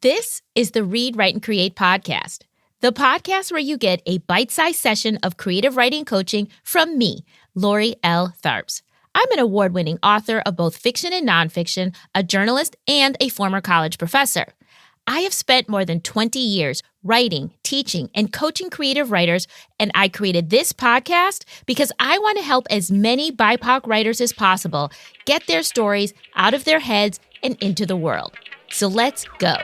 This is the Read, Write, and Create podcast, the podcast where you get a bite-sized session of creative writing coaching from me, Lori L. Tharps. I'm an award-winning author of both fiction and nonfiction, a journalist, and a former college professor. I have spent more than 20 years writing, teaching, and coaching creative writers, and I created this podcast because I want to help as many BIPOC writers as possible get their stories out of their heads and into the world. So let's go.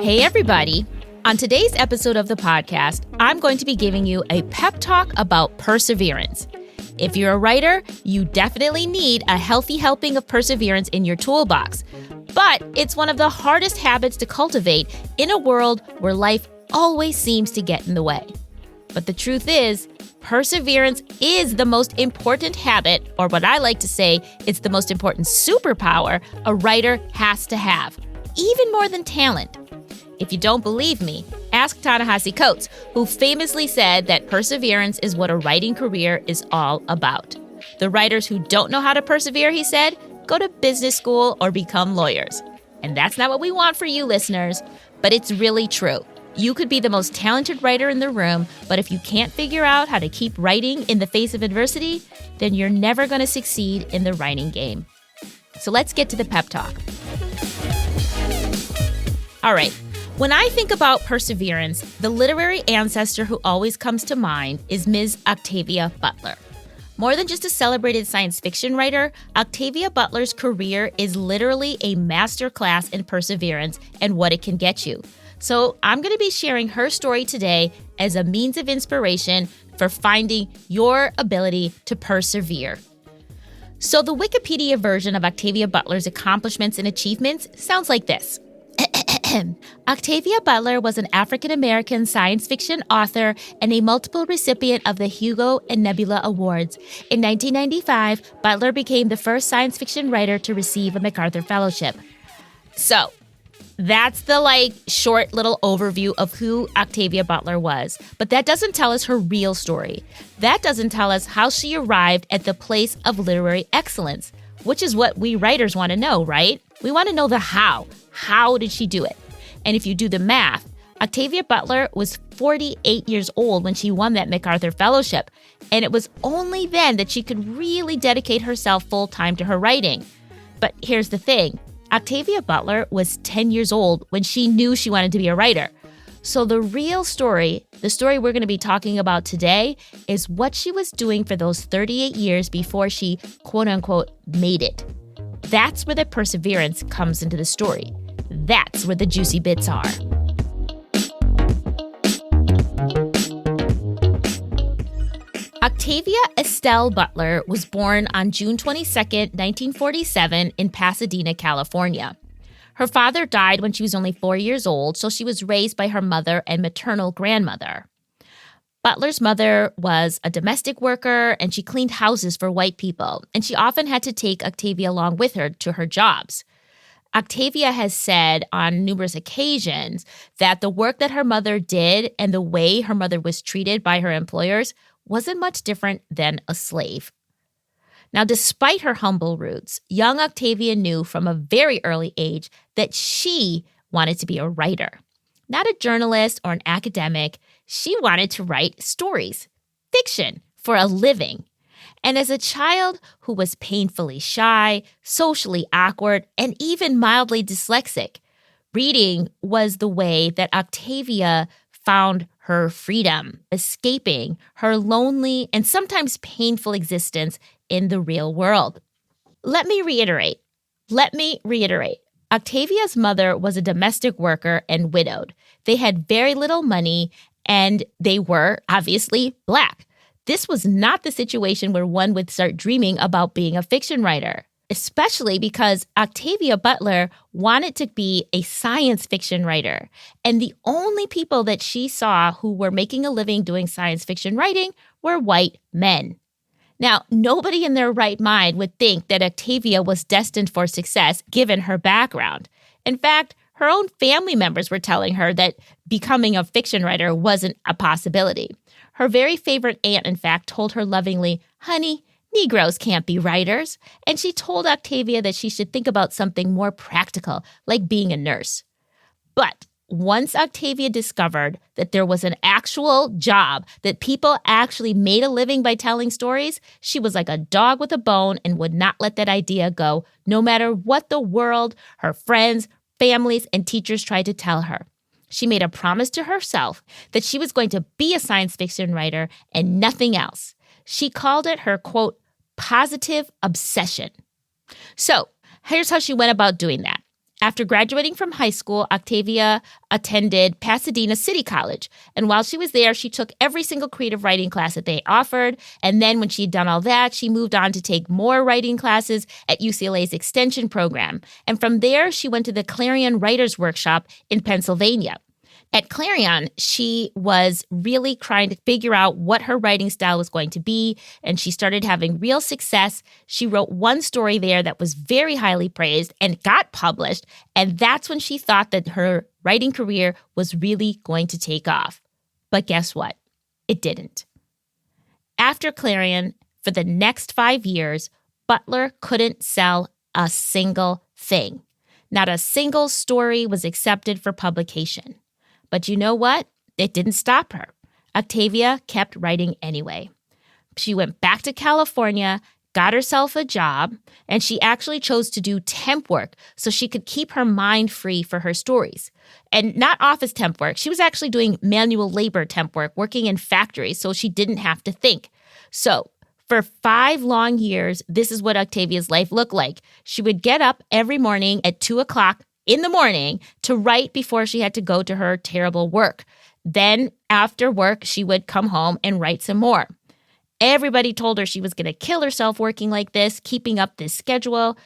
Hey, everybody. On today's episode of the podcast, I'm going to be giving you a pep talk about perseverance. If you're a writer, you definitely need a healthy helping of perseverance in your toolbox. But it's one of the hardest habits to cultivate in a world where life always seems to get in the way. But the truth is, perseverance is the most important habit, or what I like to say, it's the most important superpower a writer has to have, even more than talent. If you don't believe me, ask Ta-Nehisi Coates, who famously said that perseverance is what a writing career is all about. The writers who don't know how to persevere, he said, go to business school or become lawyers. And that's not what we want for you listeners, but it's really true. You could be the most talented writer in the room, but if you can't figure out how to keep writing in the face of adversity, then you're never going to succeed in the writing game. So let's get to the pep talk. All right. When I think about perseverance, the literary ancestor who always comes to mind is Ms. Octavia Butler. More than just a celebrated science fiction writer, Octavia Butler's career is literally a masterclass in perseverance and what it can get you. So I'm going to be sharing her story today as a means of inspiration for finding your ability to persevere. So the Wikipedia version of Octavia Butler's accomplishments and achievements sounds like this. Octavia Butler was an African-American science fiction author and a multiple recipient of the Hugo and Nebula Awards. In 1995, Butler became the first science fiction writer to receive a MacArthur Fellowship. So, that's the short little overview of who Octavia Butler was. But that doesn't tell us her real story. That doesn't tell us how she arrived at the place of literary excellence, which is what we writers want to know, right? We want to know the how. How did she do it? And if you do the math, Octavia Butler was 48 years old when she won that MacArthur Fellowship. And it was only then that she could really dedicate herself full-time to her writing. But here's the thing. Octavia Butler was 10 years old when she knew she wanted to be a writer. So the real story, the story we're going to be talking about today, is what she was doing for those 38 years before she, quote-unquote, made it. That's where the perseverance comes into the story. That's where the juicy bits are. Octavia Estelle Butler was born on June 22, 1947 in Pasadena, California. Her father died when she was only 4 years old, so she was raised by her mother and maternal grandmother. Butler's mother was a domestic worker, and she cleaned houses for white people, and she often had to take Octavia along with her to her jobs. Octavia has said on numerous occasions that the work that her mother did and the way her mother was treated by her employers wasn't much different than a slave. Now, despite her humble roots, young Octavia knew from a very early age that she wanted to be a writer. Not a journalist or an academic, she wanted to write stories, fiction, for a living. And as a child who was painfully shy, socially awkward, and even mildly dyslexic, reading was the way that Octavia found her freedom, escaping her lonely and sometimes painful existence in the real world. Let me reiterate. Octavia's mother was a domestic worker and widowed. They had very little money, and they were obviously Black. This was not the situation where one would start dreaming about being a fiction writer, especially because Octavia Butler wanted to be a science fiction writer. And the only people that she saw who were making a living doing science fiction writing were white men. Now, nobody in their right mind would think that Octavia was destined for success given her background. In fact, her own family members were telling her that becoming a fiction writer wasn't a possibility. Her very favorite aunt, in fact, told her lovingly, "Honey, Negroes can't be writers. And she told Octavia that she should think about something more practical, like being a nurse. But once Octavia discovered that there was an actual job, that people actually made a living by telling stories, she was like a dog with a bone and would not let that idea go, no matter what the world, her friends, families, and teachers tried to tell her. She made a promise to herself that she was going to be a science fiction writer and nothing else. She called it her, quote, positive obsession. So here's how she went about doing that. After graduating from high school, Octavia attended Pasadena City College. And while she was there, she took every single creative writing class that they offered. And then when she'd done all that, she moved on to take more writing classes at UCLA's extension program. And from there, she went to the Clarion Writers Workshop in Pennsylvania. At Clarion, she was really trying to figure out what her writing style was going to be, and she started having real success. She wrote one story there that was very highly praised and got published, and that's when she thought that her writing career was really going to take off. But guess what? It didn't. After Clarion, for the next 5 years, Butler couldn't sell a single thing. Not a single story was accepted for publication. But you know what? It didn't stop her. Octavia kept writing anyway. She went back to California, got herself a job, and she actually chose to do temp work so she could keep her mind free for her stories. And not office temp work. She was actually doing manual labor temp work, working in factories, so she didn't have to think. So for 5 long years, this is what Octavia's life looked like. She would get up every morning at 2 o'clock in the morning to write before she had to go to her terrible work. Then after work, she would come home and write some more. Everybody told her she was going to kill herself working like this, keeping up this schedule.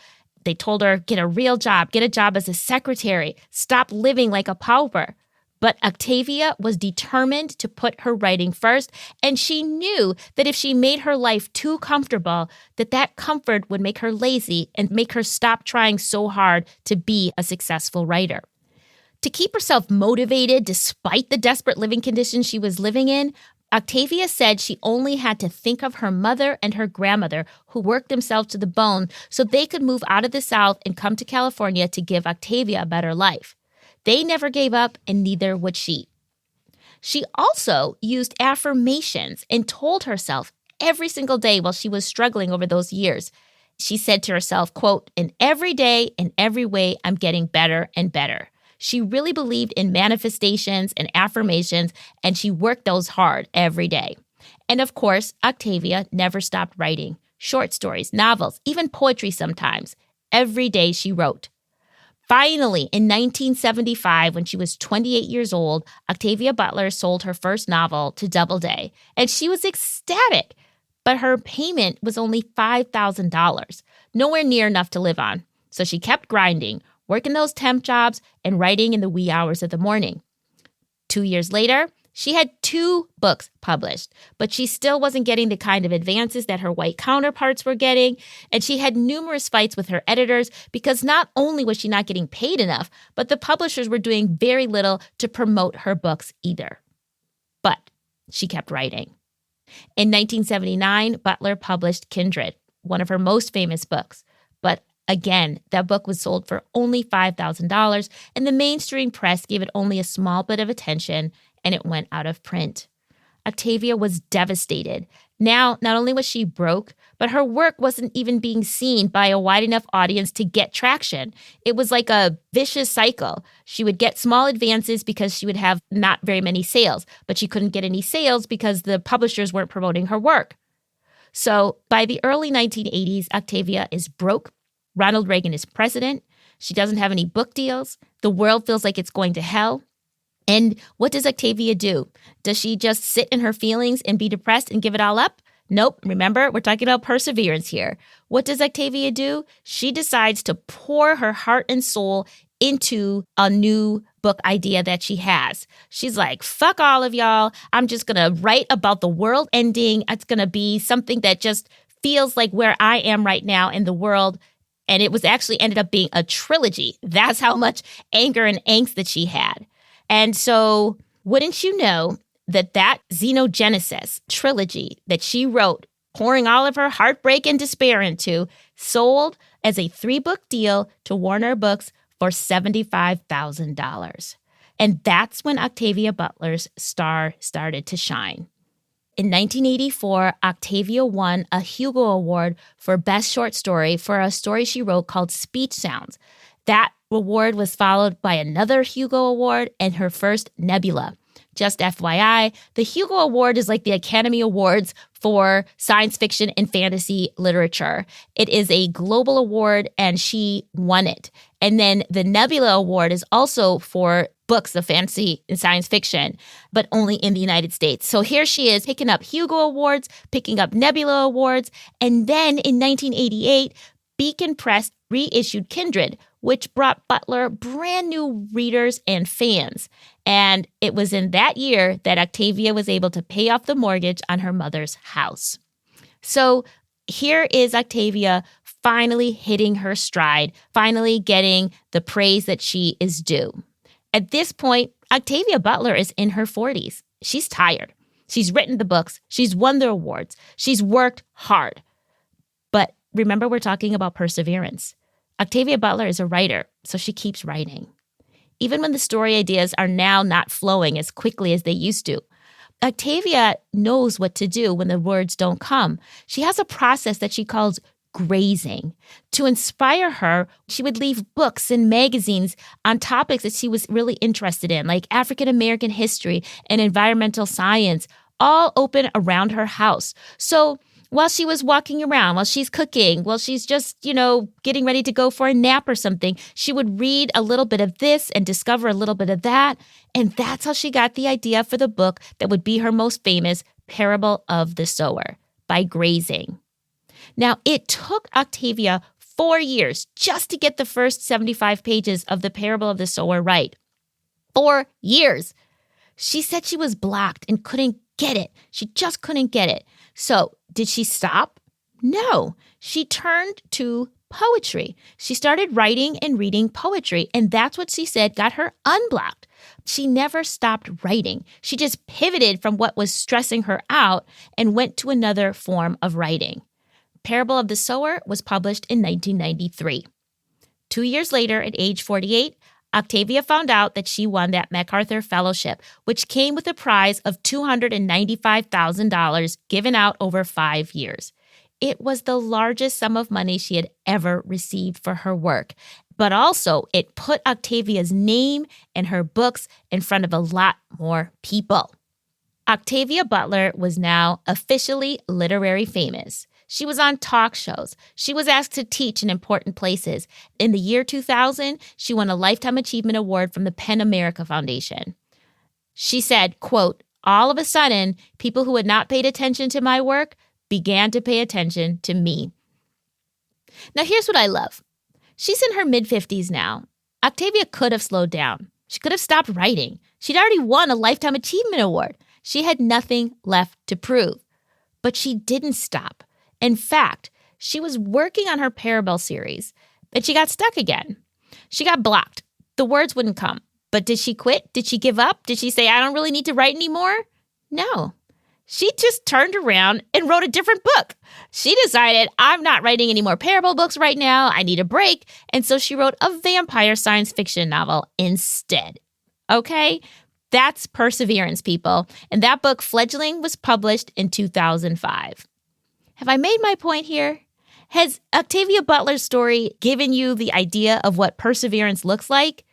They told her, get a real job, get a job as a secretary, stop living like a pauper. But Octavia was determined to put her writing first, and she knew that if she made her life too comfortable, that comfort would make her lazy and make her stop trying so hard to be a successful writer. To keep herself motivated despite the desperate living conditions she was living in, Octavia said she only had to think of her mother and her grandmother, who worked themselves to the bone so they could move out of the South and come to California to give Octavia a better life. They never gave up, and neither would she. She also used affirmations and told herself every single day while she was struggling over those years. She said to herself, quote, "In every day, in every way, I'm getting better and better." She really believed in manifestations and affirmations, and she worked those hard every day. And of course, Octavia never stopped writing. Short stories, novels, even poetry sometimes. Every day she wrote. Finally, in 1975, when she was 28 years old, Octavia Butler sold her first novel to Doubleday, and she was ecstatic. But her payment was only $5,000, nowhere near enough to live on. So she kept grinding, working those temp jobs and writing in the wee hours of the morning. 2 years later, she had 2 books published, but she still wasn't getting the kind of advances that her white counterparts were getting, and she had numerous fights with her editors because not only was she not getting paid enough, but the publishers were doing very little to promote her books either. But she kept writing. In 1979, Butler published Kindred, one of her most famous books. But again, that book was sold for only $5,000, and the mainstream press gave it only a small bit of attention, and it went out of print. Octavia was devastated. Now, not only was she broke, but her work wasn't even being seen by a wide enough audience to get traction. It was like a vicious cycle. She would get small advances because she would have not very many sales, but she couldn't get any sales because the publishers weren't promoting her work. So by the early 1980s, Octavia is broke. Ronald Reagan is president. She doesn't have any book deals. The world feels like it's going to hell. And what does Octavia do? Does she just sit in her feelings and be depressed and give it all up? Nope. Remember, we're talking about perseverance here. What does Octavia do? She decides to pour her heart and soul into a new book idea that she has. She's like, fuck all of y'all. I'm just going to write about the world ending. It's going to be something that just feels like where I am right now in the world. And it was actually ended up being a trilogy. That's how much anger and angst that she had. And so wouldn't you know that Xenogenesis trilogy that she wrote pouring all of her heartbreak and despair into, sold as a 3-book deal to Warner Books for $75,000. And that's when Octavia Butler's star started to shine. In 1984, Octavia won a Hugo Award for Best Short Story for a story she wrote called Speech Sounds. That award was followed by another Hugo Award and her first Nebula. Just FYI, the Hugo Award is like the Academy Awards for science fiction and fantasy literature. It is a global award, and she won it. And then the Nebula Award is also for books of fantasy and science fiction, but only in the United States. So here she is picking up Hugo Awards, picking up Nebula Awards, and then in 1988, Beacon Press reissued Kindred, which brought Butler brand new readers and fans. And it was in that year that Octavia was able to pay off the mortgage on her mother's house. So here is Octavia finally hitting her stride, finally getting the praise that she is due. At this point, Octavia Butler is in her 40s. She's tired. She's written the books. She's won the awards. She's worked hard. But remember, we're talking about perseverance. Octavia Butler is a writer, so she keeps writing. Even when the story ideas are now not flowing as quickly as they used to, Octavia knows what to do when the words don't come. She has a process that she calls grazing. To inspire her, she would leave books and magazines on topics that she was really interested in, like African American history and environmental science, all open around her house. So while she was walking around, while she's cooking, while she's just, getting ready to go for a nap or something, she would read a little bit of this and discover a little bit of that. And that's how she got the idea for the book that would be her most famous, Parable of the Sower, by grazing. Now, it took Octavia 4 years just to get the first 75 pages of the Parable of the Sower right. 4 years. She said she was blocked and couldn't get it. She just couldn't get it. So did she stop? No. She turned to poetry. She started writing and reading poetry, and that's what she said got her unblocked. She never stopped writing. She just pivoted from what was stressing her out and went to another form of writing. Parable of the Sower was published in 1993. 2 years later, at age 48, Octavia found out that she won that MacArthur Fellowship, which came with a prize of $295,000 given out over 5 years. It was the largest sum of money she had ever received for her work, but also it put Octavia's name and her books in front of a lot more people. Octavia Butler was now officially literary famous. She was on talk shows. She was asked to teach in important places. In the year 2000, she won a Lifetime Achievement Award from the PEN America Foundation. She said, quote, "All of a sudden, people who had not paid attention to my work began to pay attention to me." Now, here's what I love. She's in her mid-50s now. Octavia could have slowed down. She could have stopped writing. She'd already won a Lifetime Achievement Award. She had nothing left to prove. But she didn't stop. In fact, she was working on her Parable series, and she got stuck again. She got blocked. The words wouldn't come. But did she quit? Did she give up? Did she say, I don't really need to write anymore? No. She just turned around and wrote a different book. She decided, I'm not writing any more Parable books right now. I need a break. And so she wrote a vampire science fiction novel instead. Okay? That's perseverance, people. And that book, Fledgling, was published in 2005. Have I made my point here? Has Octavia Butler's story given you the idea of what perseverance looks like?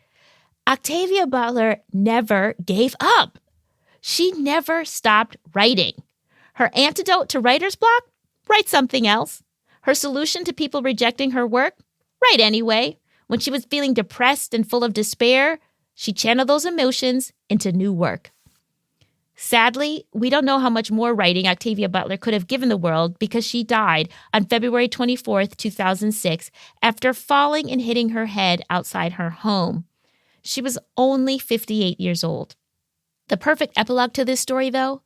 Octavia Butler never gave up. She never stopped writing. Her antidote to writer's block? Write something else. Her solution to people rejecting her work? Write anyway. When she was feeling depressed and full of despair, she channeled those emotions into new work. Sadly, we don't know how much more writing Octavia Butler could have given the world because she died on February 24th, 2006, after falling and hitting her head outside her home. She was only 58 years old. The perfect epilogue to this story, though,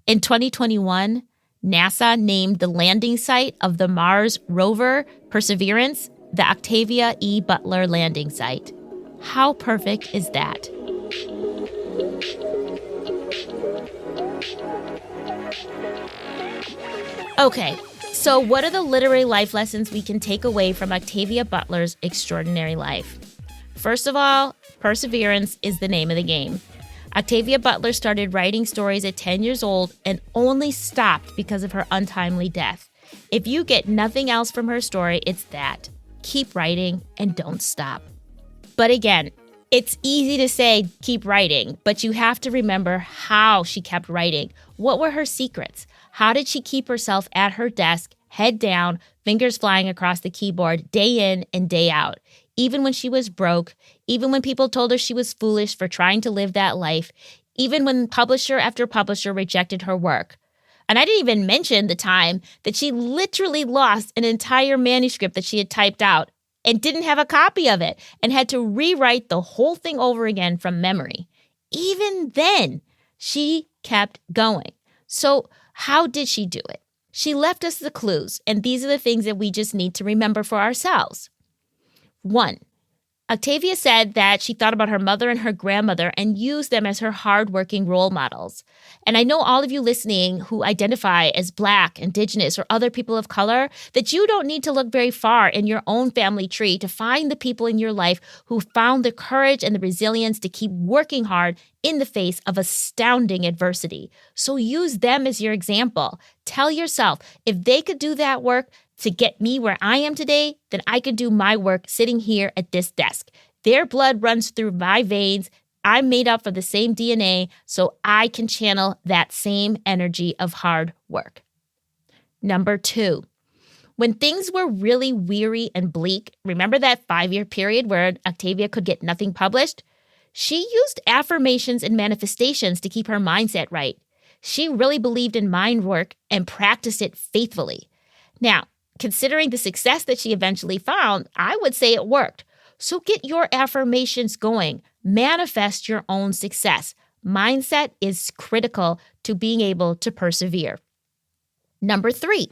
in 2021, NASA named the landing site of the Mars rover Perseverance the Octavia E. Butler landing site. How perfect is that? Okay, so what are the literary life lessons we can take away from Octavia Butler's extraordinary life? First of all, perseverance is the name of the game. Octavia Butler started writing stories at 10 years old and only stopped because of her untimely death. If you get nothing else from her story, it's that. Keep writing and don't stop. But again, it's easy to say keep writing, but you have to remember how she kept writing. What were her secrets? How did she keep herself at her desk, head down, fingers flying across the keyboard, day in and day out? Even when she was broke, even when people told her she was foolish for trying to live that life, even when publisher after publisher rejected her work. And I didn't even mention the time that she literally lost an entire manuscript that she had typed out and didn't have a copy of it and had to rewrite the whole thing over again from memory. Even then, she kept going. So how did she do it? She left us the clues, and these are the things that we just need to remember for ourselves. 1. Octavia said that she thought about her mother and her grandmother and used them as her hardworking role models. And I know all of you listening who identify as Black, Indigenous, or other people of color, that you don't need to look very far in your own family tree to find the people in your life who found the courage and the resilience to keep working hard in the face of astounding adversity. So use them as your example. Tell yourself, if they could do that work to get me where I am today, then I can do my work sitting here at this desk. Their blood runs through my veins. I'm made up of the same DNA, so I can channel that same energy of hard work. Number 2, when things were really weary and bleak, remember that 5-year period where Octavia could get nothing published? She used affirmations and manifestations to keep her mindset right. She really believed in mind work and practiced it faithfully. Now, considering the success that she eventually found, I would say it worked. So get your affirmations going. Manifest your own success. Mindset is critical to being able to persevere. Number 3,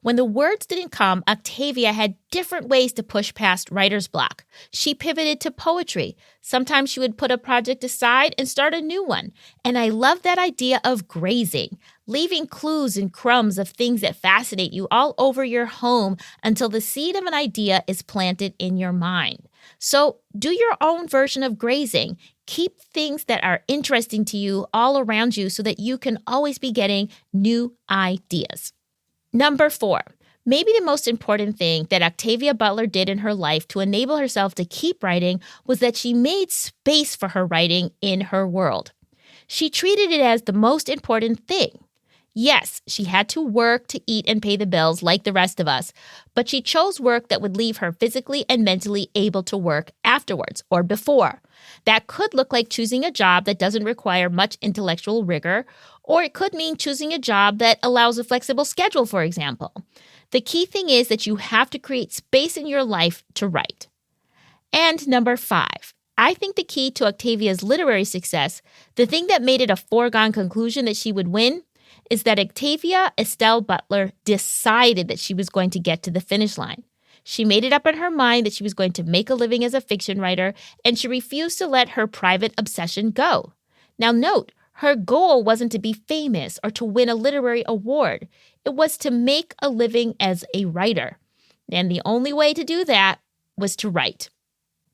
when the words didn't come, Octavia had different ways to push past writer's block. She pivoted to poetry. Sometimes she would put a project aside and start a new one. And I love that idea of grazing, leaving clues and crumbs of things that fascinate you all over your home until the seed of an idea is planted in your mind. So do your own version of grazing. Keep things that are interesting to you all around you so that you can always be getting new ideas. Number 4, maybe the most important thing that Octavia Butler did in her life to enable herself to keep writing was that she made space for her writing in her world. She treated it as the most important thing. Yes, she had to work to eat and pay the bills like the rest of us, but she chose work that would leave her physically and mentally able to work afterwards or before. That could look like choosing a job that doesn't require much intellectual rigor, or it could mean choosing a job that allows a flexible schedule, for example. The key thing is that you have to create space in your life to write. And number 5, I think the key to Octavia's literary success, the thing that made it a foregone conclusion that she would win, is that Octavia Estelle Butler decided that she was going to get to the finish line. She made it up in her mind that she was going to make a living as a fiction writer, and she refused to let her private obsession go. Now note, her goal wasn't to be famous or to win a literary award. It was to make a living as a writer. And the only way to do that was to write.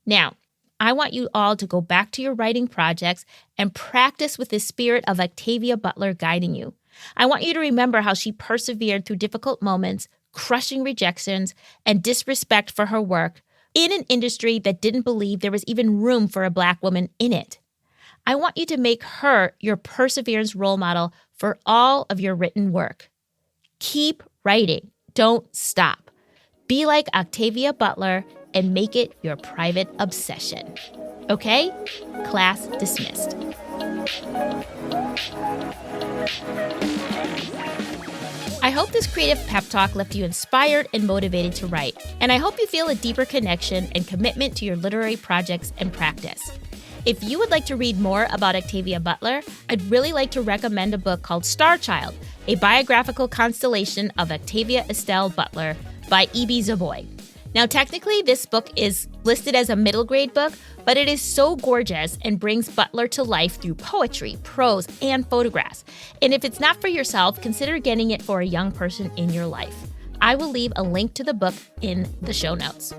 Now, I want you all to go back to your writing projects and practice with the spirit of Octavia Butler guiding you. I want you to remember how she persevered through difficult moments, crushing rejections, and disrespect for her work in an industry that didn't believe there was even room for a Black woman in it. I want you to make her your perseverance role model for all of your written work. Keep writing. Don't stop. Be like Octavia Butler and make it your private obsession. Okay? Class dismissed. I hope this creative pep talk left you inspired and motivated to write, and I hope you feel a deeper connection and commitment to your literary projects and practice. If you would like to read more about Octavia Butler, I'd really like to recommend a book called Star Child, a biographical constellation of Octavia Estelle Butler by E.B. Zaboy. Now, technically, this book is listed as a middle grade book, but it is so gorgeous and brings Butler to life through poetry, prose, and photographs. And if it's not for yourself, consider getting it for a young person in your life. I will leave a link to the book in the show notes.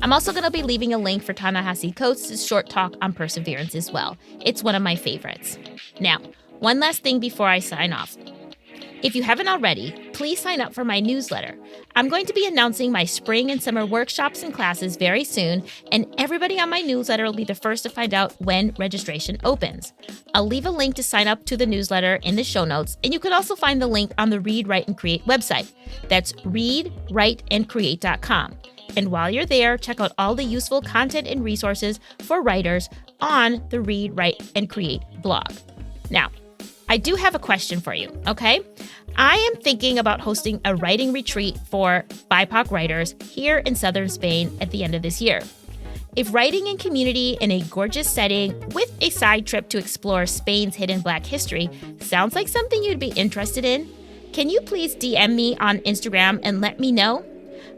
I'm also going to be leaving a link for Ta-Nehisi Coates' short talk on perseverance as well. It's one of my favorites. Now, one last thing before I sign off. If you haven't already, please sign up for my newsletter. I'm going to be announcing my spring and summer workshops and classes very soon, and everybody on my newsletter will be the first to find out when registration opens. I'll leave a link to sign up to the newsletter in the show notes, and you can also find the link on the Read, Write, and Create website. That's readwriteandcreate.com. And while you're there, check out all the useful content and resources for writers on the Read, Write, and Create blog. Now, I do have a question for you, okay? I am thinking about hosting a writing retreat for BIPOC writers here in southern Spain at the end of this year. If writing in community in a gorgeous setting with a side trip to explore Spain's hidden Black history sounds like something you'd be interested in, can you please DM me on Instagram and let me know?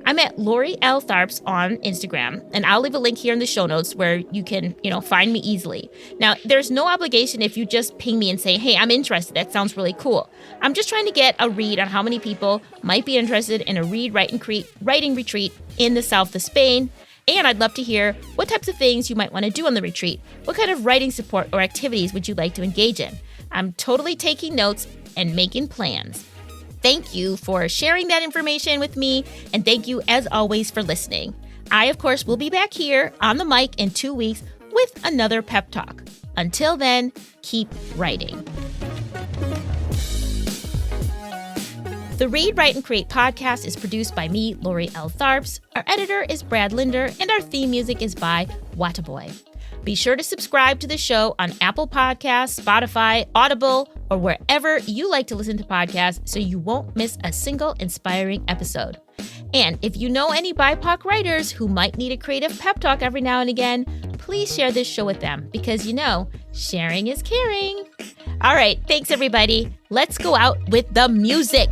I'm at Lori L. Tharps on Instagram, and I'll leave a link here in the show notes where you can, find me easily. Now, there's no obligation if you just ping me and say, hey, I'm interested. That sounds really cool. I'm just trying to get a read on how many people might be interested in a Read, Write, and Create writing retreat in the south of Spain. And I'd love to hear what types of things you might want to do on the retreat. What kind of writing support or activities would you like to engage in? I'm totally taking notes and making plans. Thank you for sharing that information with me, and thank you, as always, for listening. I, of course, will be back here on the mic in 2 weeks with another pep talk. Until then, keep writing. The Read, Write, and Create podcast is produced by me, Lori L. Tharps. Our editor is Brad Linder, and our theme music is by Wataboy. Be sure to subscribe to the show on Apple Podcasts, Spotify, Audible, or wherever you like to listen to podcasts so you won't miss a single inspiring episode. And if you know any BIPOC writers who might need a creative pep talk every now and again, please share this show with them because sharing is caring. All right, thanks everybody. Let's go out with the music.